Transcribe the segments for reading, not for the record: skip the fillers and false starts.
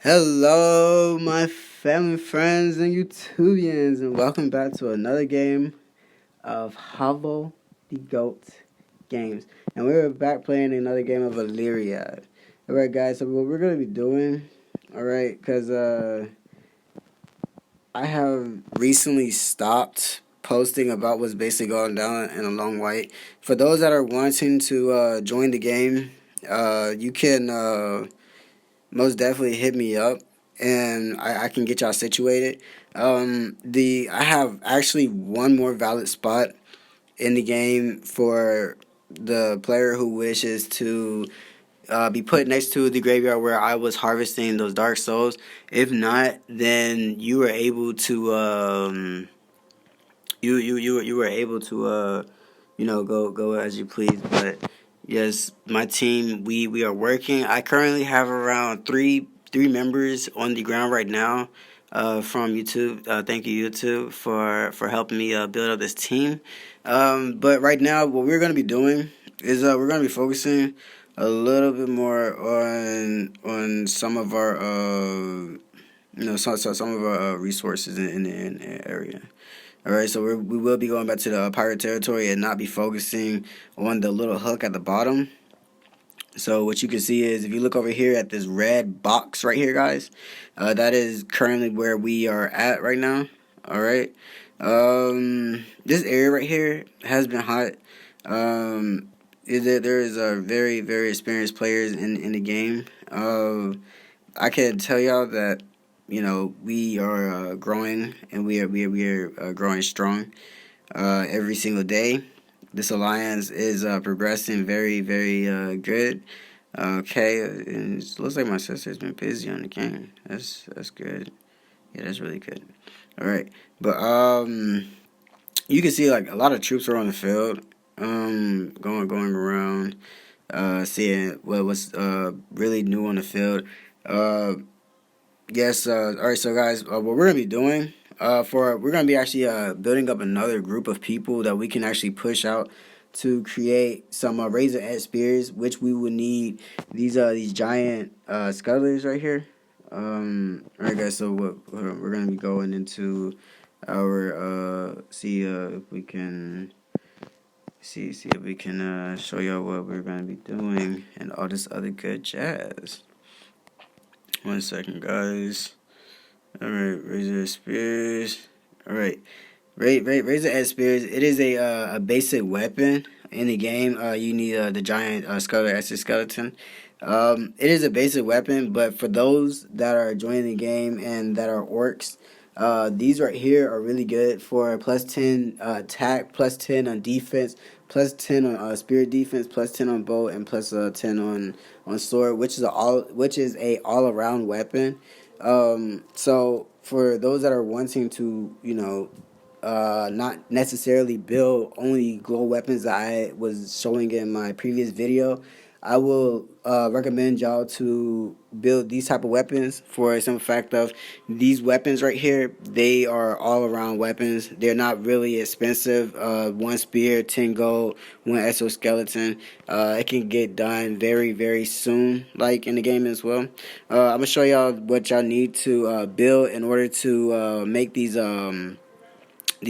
Hello, my family, friends, and YouTubians, and welcome back to another game of Hovel the Goat games. And we're back playing another game of ILLYRIAD. Alright, guys, so what we're going to be doing, alright, because I have recently stopped posting about what's basically going down in a long white. For those that are wanting to join the game, you can most definitely hit me up and I can get y'all situated. I have actually one more valid spot in the game for the player who wishes to be put next to the graveyard where I was harvesting those dark souls. If not, then you were able to you were able to go as you please. But yes, my team, we are working. I currently have around three members on the ground right now from YouTube. Thank you, YouTube, for helping me build up this team. But right now, what we're gonna be doing is we're gonna be focusing a little bit more on some of our some of our resources in the area. All right, so we will be going back to the pirate territory and not be focusing on the little hook at the bottom. So what you can see is if you look over here at this red box right here, guys, that is currently where we are at right now. All right, this area right here has been hot. There is a very experienced players in the game. I can tell y'all that we are growing, and we are growing strong every single day. This alliance is progressing very good. Okay, and it looks like my sister's been busy on the game. That's good. Yeah, that's really good. All right, but you can see like a lot of troops are on the field, going around, seeing what's really new on the field. Yes. All right. So, guys, what we're gonna be doing, we're gonna be actually building up another group of people that we can actually push out to create some razor edge spears, which we will need these giant scuttlers right here. All right, guys. So we're gonna be going into our see if we can see if we can show y'all what we're gonna be doing and all this other good jazz. 1 second, guys. Alright, Razor Spears. Alright, Razor Edge Spears. It is a basic weapon in the game. You need the giant Exoskeleton. It is a basic weapon, but for those that are joining the game and that are orcs, these right here are really good for +10 attack, +10 on defense, +10 on spirit defense, +10 on bow, and +10 on sword, which is a all around weapon. So for those that are wanting to, not necessarily build only glow weapons that I was showing in my previous video, I will recommend y'all to build these type of weapons for some fact of these weapons right here. They are all around weapons. They're not really expensive. 1 spear, 10 gold, 1 exoskeleton. It can get done very soon, like in the game as well. I'm gonna show y'all what y'all need to build in order to make these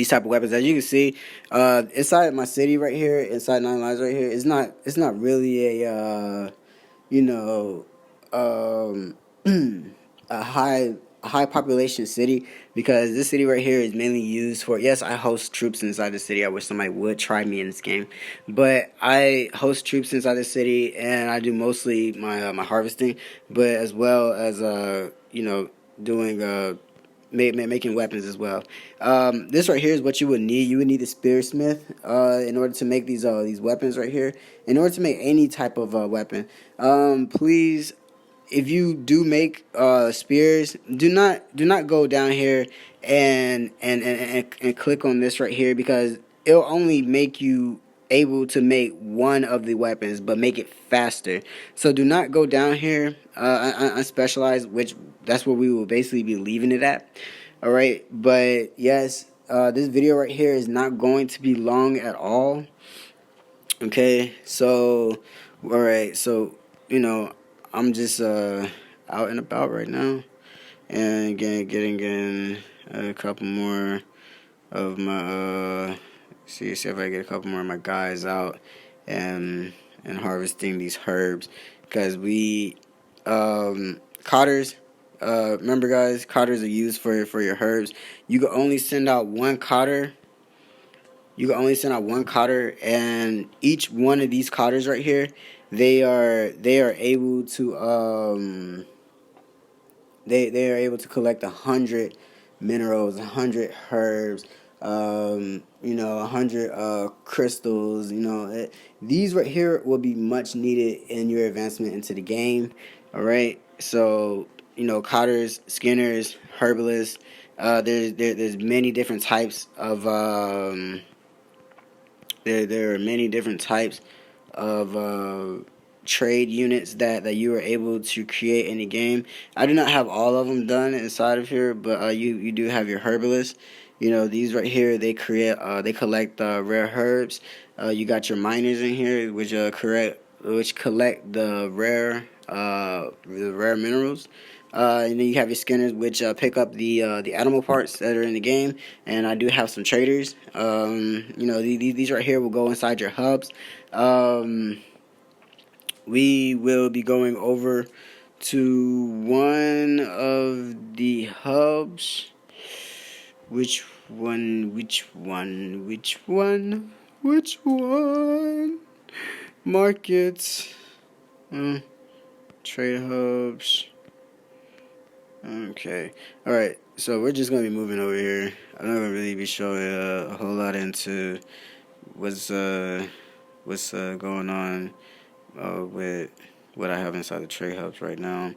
type of weapons. As you can see, inside my city right here, inside Nine Lives right here, it's not really a you know um, a high population city, because this city right here is mainly used for, yes, I host troops inside the city. I wish somebody would try me in this game, but I host troops inside the city and I do mostly my harvesting, but as well as doing making weapons as well. This right here is what you would need. You would need a spearsmith in order to make these weapons right here. In order to make any type of weapon, please, if you do make spears, do not go down here and click on this right here, because it'll only make you able to make one of the weapons, but make it faster. So do not go down here on specialized, which that's where we will basically be leaving it at. All right, but yes, this video right here is not going to be long at all. Okay, so all right, so I'm just out and about right now, and again getting in a couple more of my see if I get a couple more of my guys out and harvesting these herbs, because we cotters, remember guys, cotters are used for your herbs. You can only send out one cotter. And each one of these cotters right here, they are able to they are able to collect 100 minerals, 100 herbs, 100 crystals. These right here will be much needed in your advancement into the game. All right, so cotters, skinners, herbalists. There's many different types of there are many different types of trade units that you are able to create in the game. I do not have all of them done inside of here, but you do have your herbalists. These right here, they collect rare herbs. You got your miners in here, which collect the rare minerals. And then you have your skinners, which pick up the animal parts that are in the game. And I do have some traders. These right here will go inside your hubs. We will be going over to one of the hubs. Which one? Markets. Trade hubs. Okay. Alright. So we're just going to be moving over here. I'm not going to really be showing a whole lot into what's going on with what I have inside the trade hubs right now.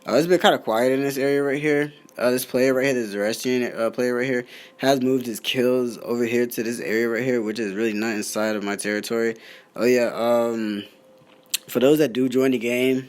It's been kind of quiet in this area right here. This player right here, this Zoroastrian player right here, has moved his kills over here to this area right here, which is really not inside of my territory. Oh yeah, for those that do join the game,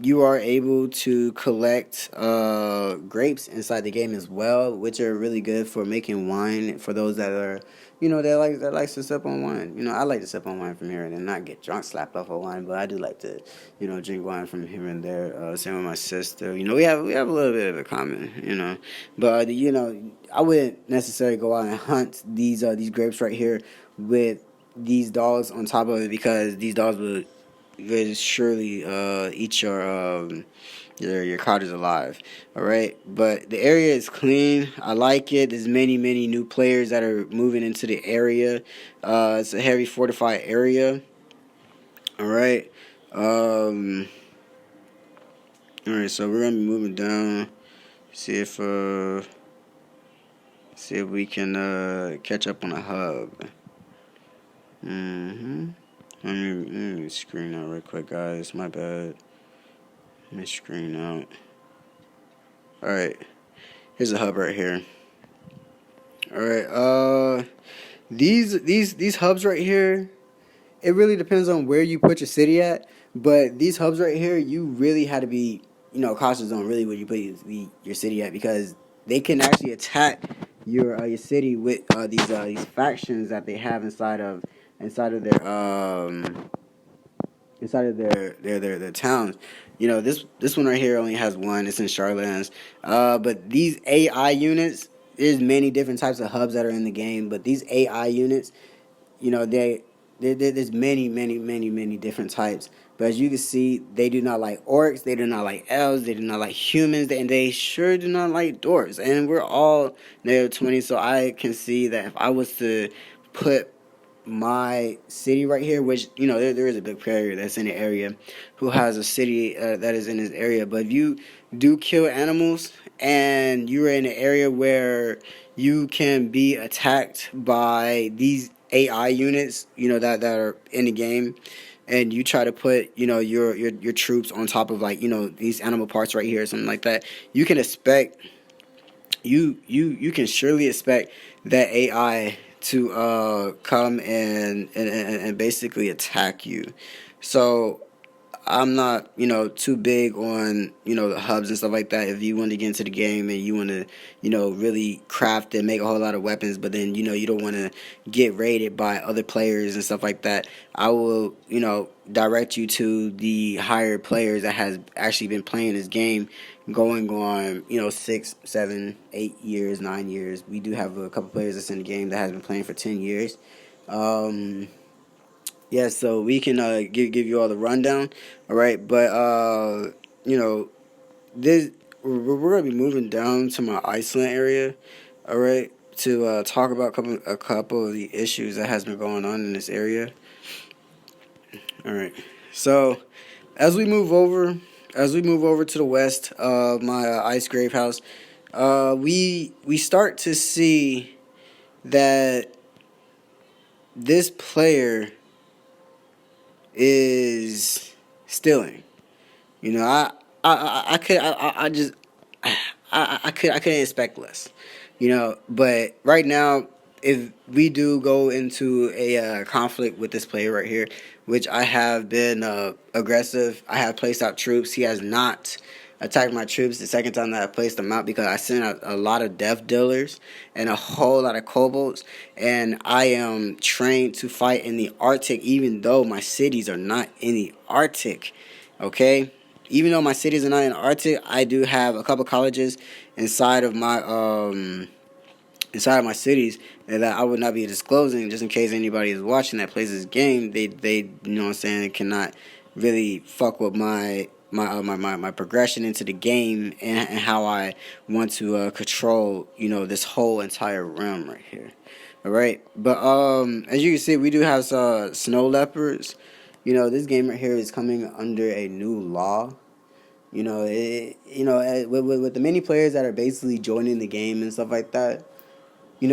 you are able to collect grapes inside the game as well, which are really good for making wine. For those that are, that likes to sip on wine. I like to sip on wine from here and then not get drunk, slapped off of wine, but I do like to, drink wine from here and there. Same with my sister. We have a little bit of a common, but I wouldn't necessarily go out and hunt these grapes right here with these dogs on top of it, because these dogs would surely eat your cotters alive. All right, but the area is clean. I like it. There's many new players that are moving into the area. It's a heavy fortified area. All right. All right. So we're gonna be moving down. See if we can catch up on a hub. Let me screen out real quick, guys. My bad. Let me screen out. Alright. Here's a hub right here. Alright, these hubs right here, it really depends on where you put your city at. But these hubs right here, you really had to be, cautious on really where you put your city at, because they can actually attack your city with these factions that they have inside of their towns. This one right here only has one. It's in Charlands. But these AI units, there's many different types of hubs that are in the game. But these AI units, there's many different types. But as you can see, they do not like orcs, they do not like elves, they do not like humans, and they sure do not like dwarves. And we're all negative 20, so I can see that if I was to put my city right here, which there is a big player that's in the area who has a city that is in his area. But if you do kill animals and you're in an area where you can be attacked by these AI units, that are in the game, and you try to put your troops on top of these animal parts right here or something like that, you can expect you can surely expect that AI to come and basically attack you. So I'm not, too big on, the hubs and stuff like that. If you want to get into the game and you want to, really craft and make a whole lot of weapons, but then, you don't want to get raided by other players and stuff like that, I will, direct you to the higher players that has actually been playing this game going on, 6, 7, 8 years, 9 years. We do have a couple players that's in the game that has been playing for 10 years. Um, yeah, so we can give you all the rundown, all right. But you know, this we're gonna be moving down to my Iceland area, all right, to talk about a couple of the issues that has been going on in this area. All right, so as we move over, to the west of my ice grave house, we start to see that this player is stealing. You know, I could I just I couldn't expect less. But right now, if we do go into a conflict with this player right here, which I have been aggressive, I have placed out troops. He has not attacked my troops the second time that I placed them out because I sent out a lot of death dealers and a whole lot of kobolds, and I am trained to fight in the Arctic, even though my cities are not in the Arctic. Okay, even though my cities are not in the Arctic, I do have a couple colleges inside of my cities that I would not be disclosing, just in case anybody is watching that plays this game. They you know what I'm saying, cannot really fuck with my progression into the game and how I want to control this whole entire realm right here. All right, but as you can see, we do have snow leopards. This game right here is coming under a new law. With the many players that are basically joining the game and stuff like that, it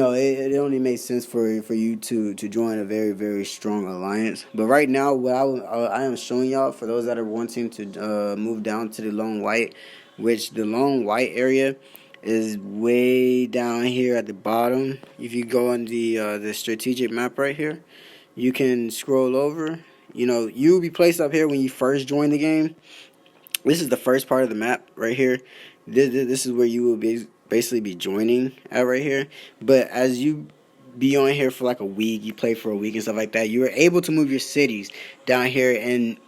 only makes sense for you to join a very, very strong alliance. But right now, what I am showing y'all, for those that are wanting to move down to the Lone White, which the Lone White area is way down here at the bottom. If you go on the strategic map right here, you can scroll over. You'll be placed up here when you first join the game. This is the first part of the map right here. This is where you will basically be joining at right here. But as you be on here for like a week, you play for a week and stuff like that, you are able to move your cities down here. And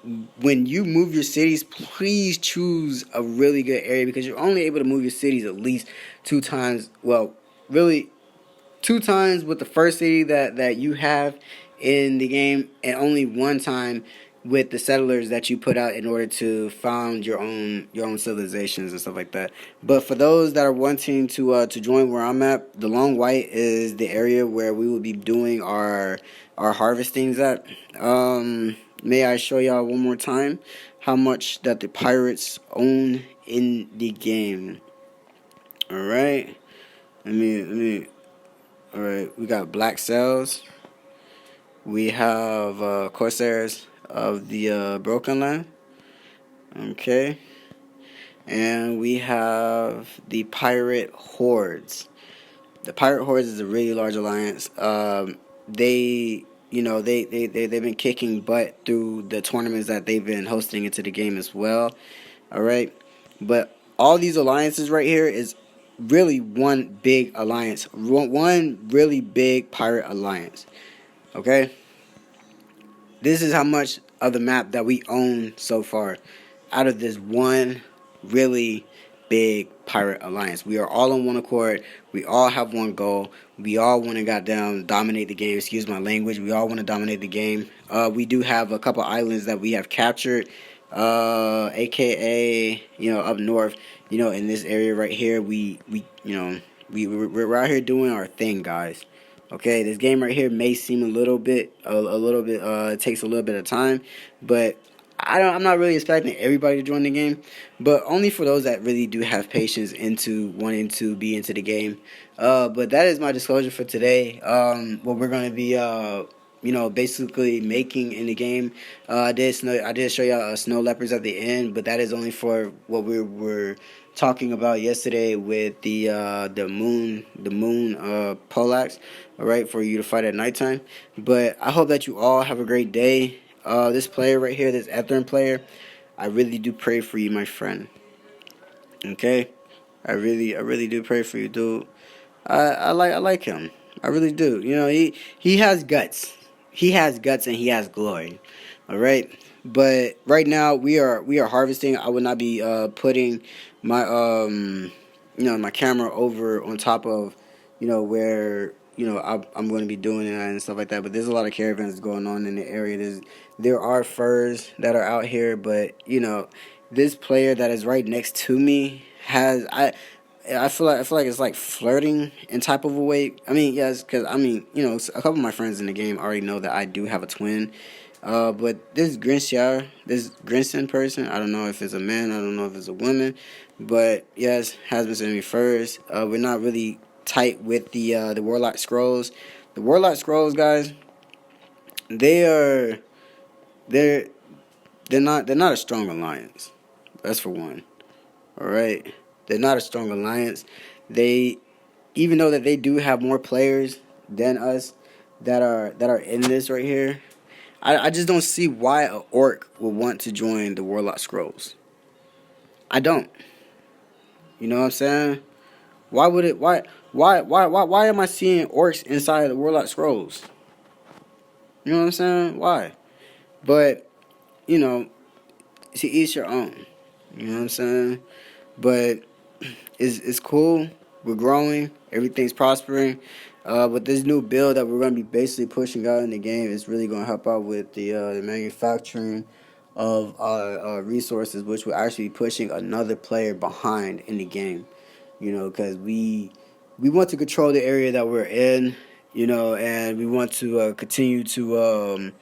when you move your cities, please choose a really good area, because you're only able to move your cities at least 2 times. Well, really 2 times with the first city that you have in the game, and only 1 time with the settlers that you put out in order to found your own civilizations and stuff like that. But for those that are wanting to join where I'm at, the Long White is the area where we will be doing our harvestings at. May I show y'all one more time how much that the pirates own in the game? All right, let me. All right, we got black sails. We have corsairs of the Broken Land. Okay, and we have the pirate hordes. The pirate hordes is a really large alliance. They, they've been kicking butt through the tournaments that they've been hosting into the game as well. All right, but all these alliances right here is really one big alliance, one really big pirate alliance. Okay, this is how much of the map that we own so far out of this one really big pirate alliance. We are all on one accord. We all have one goal. We all want to goddamn dominate the game. Excuse my language. We all want to dominate the game. We do have a couple islands that we have captured, aka up north. In this area right here, we're out here doing our thing, guys. Okay, this game right here may seem a little bit, it takes a little bit of time, but I'm not really expecting everybody to join the game, but only for those that really do have patience into wanting to be into the game. But that is my disclosure for today. What we're gonna be, basically making in the game. I did show y'all snow leopards at the end, but that is only for what we were talking about yesterday with the moon poleaxe. All right, for you to fight at nighttime. But I hope that you all have a great day. This player right here, this Etherin player, I really do pray for you, my friend. Okay, I really do pray for you, dude. I like him. I really do. You know, he has guts. He has guts and he has glory. All right. But right now we are harvesting. I would not be putting my my camera over on top of where I'm going to be doing it and stuff like that. But there's a lot of caravans going on in the area. There are furs that are out here, but this player that is right next to me has I feel like it's like flirting in type of a way. I mean, yes, because a couple of my friends in the game already know that I do have a twin. But this Grinson person, I don't know if it's a man, I don't know if it's a woman, but yes, has been sending me furs. We're not really tight with the Warlock Scrolls. The Warlock Scrolls, guys, they are they're they're not a strong alliance. That's for one. All right, they're not a strong alliance. They Even though that they do have more players than us that are in this right here, I just don't see why an orc would want to join the Warlock Scrolls. I don't. You know what I'm saying? Why would it? Why am I seeing orcs inside the Warlock Scrolls? You know what I'm saying? Why? But you know, to each your own. You know what I'm saying? But it's cool. We're growing. Everything's prospering. But this new build that we're going to be basically pushing out in the game is really going to help out with the manufacturing of resources, which will actually be pushing another player behind in the game. Because we want to control the area that we're in. And we want to continue to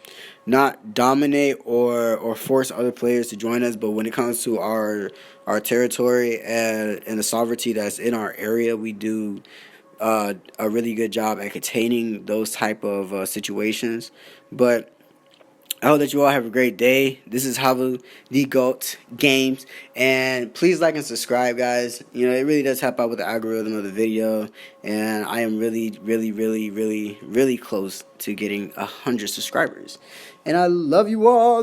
not dominate or force other players to join us. But when it comes to our territory and the sovereignty that's in our area, we do a really good job at containing those type of situations. But I hope that you all have a great day. This is Havu, the GOAT Games. And please like and subscribe, guys. It really does help out with the algorithm of the video. And I am really, really, really, really, really close to getting 100 subscribers. And I love you all.